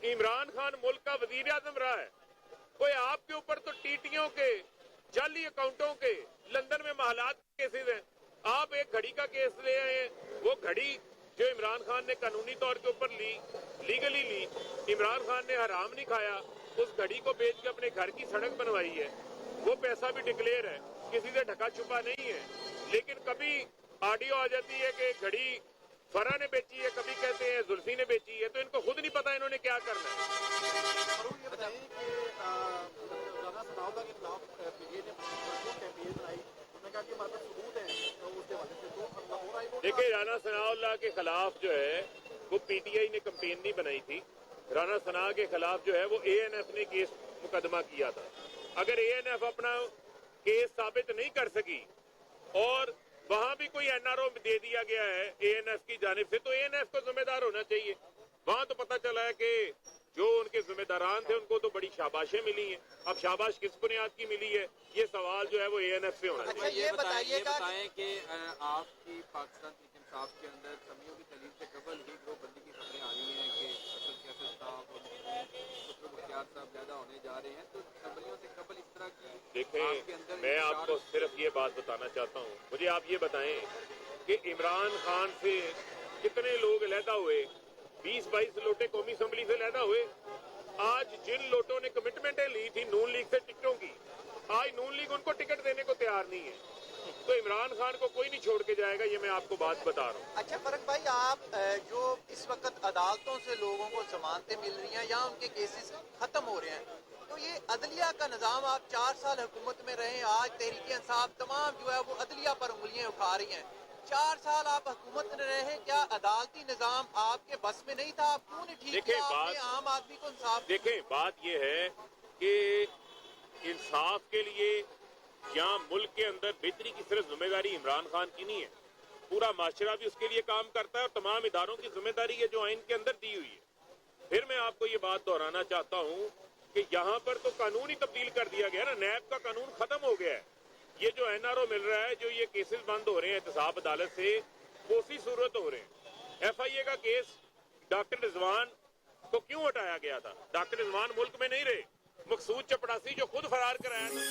इमरान खान मुल्क का वजीर आजम रहा है। कोई आपके ऊपर तो टीटियों के जाली अकाउंटों के लंदन में महलात केसेस हैं। आप एक घड़ी का केस ले आए हैं, वो घड़ी जो इमरान खान ने कानूनी तौर के ऊपर ली, लीगली ली, इमरान खान ने हराम नहीं खाया, उस घड़ी को बेच के अपने घर की सड़क बनवाई है, वो पैसा भी डिक्लेयर है, किसी से ढका छुपा नहीं है। लेकिन कभी ऑडियो आ जाती है कि घड़ी फरा ने बेची है, कभी कहते हैं जुल्फी ने बेची है, तो इनको खुद नहीं पता इन्होंने क्या करना है। ये बताइए कि राना सनाउल्लाह के खिलाफ पीटीआई ने कैंपेन बनाई, उन्होंने कहा कि हमारे पास सबूत है उसके हवाले से, तो हो रहा है। देखिए, राना सनाउल्लाह के खिलाफ जो है वो पीटीआई ने कैंपेन नहीं बनाई थी। राना सना के खिलाफ जो है वो एएनएफ ने केस मुकदमा किया था। अगर एएनएफ अपना केस साबित नहीं कर सकी और वहां भी कोई एनआरओ दे दिया गया है एएनएफ की जानिब से, तो एएनएफ को जिम्मेदार होना चाहिए। वहां तो पता चला है कि जो उनके जिम्मेदारान थे उनको तो बड़ी शाबाशें मिली हैं। अब शाबाश किस बुनियाद की मिली है, ये सवाल जो है वो एएनएफ से होना चाहिए। ये बताएं कि आपकी पाकिस्तान तहरीक इंसाफ के अंदर कमियों की दलील से कबल ही गिरोहबंदी की खबरें आ रही हैं कि असद कैसर साहब और मुख्तार साहब ज्यादा होने जा रहे हैं, तो कमियों से कबल इस तरह की देखें, मैं आपको सिर्फ ये बात बताना चाहता हूँ, मुझे आप ये बताएं कि इमरान खान से कितने लोग अलहदा हुए, 20-22 लोटे कौमी असम्बली से अलहदा हुए। आज जिन लोटों ने कमिटमेंटें ली थी नून लीग से टिकटों की, आज नून लीग उनको टिकट देने को तैयार नहीं है। तो इमरान खान को कोई नहीं छोड़ के जाएगा, ये मैं आपको बात बता रहा हूँ। अच्छा फरक भाई, आप जो इस वक्त अदालतों से लोगों को जमानतें मिल रही हैं या उनके केसेस खत्म हो रहे हैं, तो ये अदलिया का निज़ाम, आप 4 साल हुकूमत में रहे, आज तहरीक इंसाफ तमाम जो है वो अदलिया पर उंगलियां उठा रही हैं। 4 साल आप हुकूमत में रहे, क्या अदालती निज़ाम आपके बस में नहीं था? आप क्यों नहीं ठीक किया आपने आम आदमी को इंसाफ? देखें, बात यह है कि इंसाफ के लिए यहाँ मुल्क के अंदर बेहतरी की सिर्फ जिम्मेदारी इमरान खान की नहीं है, पूरा माशरा भी उसके लिए काम करता है और तमाम इदारों की जिम्मेदारी है जो आइन के अंदर दी हुई है। फिर मैं आपको ये बात दोहराना चाहता हूँ कि यहाँ पर तो कानून ही तब्दील कर दिया गया ना, नैब का कानून खत्म हो गया है। ये जो एनआरओ मिल रहा है, जो ये केसेस बंद हो रहे हैं एहतसाब अदालत से, वो उसी सूरत हो रहे हैं। FIA का केस डॉक्टर रिजवान को क्यों हटाया गया था? डॉक्टर रिजवान मुल्क में नहीं रहे, मकसूद चपड़ासी जो खुद फरार कराया था।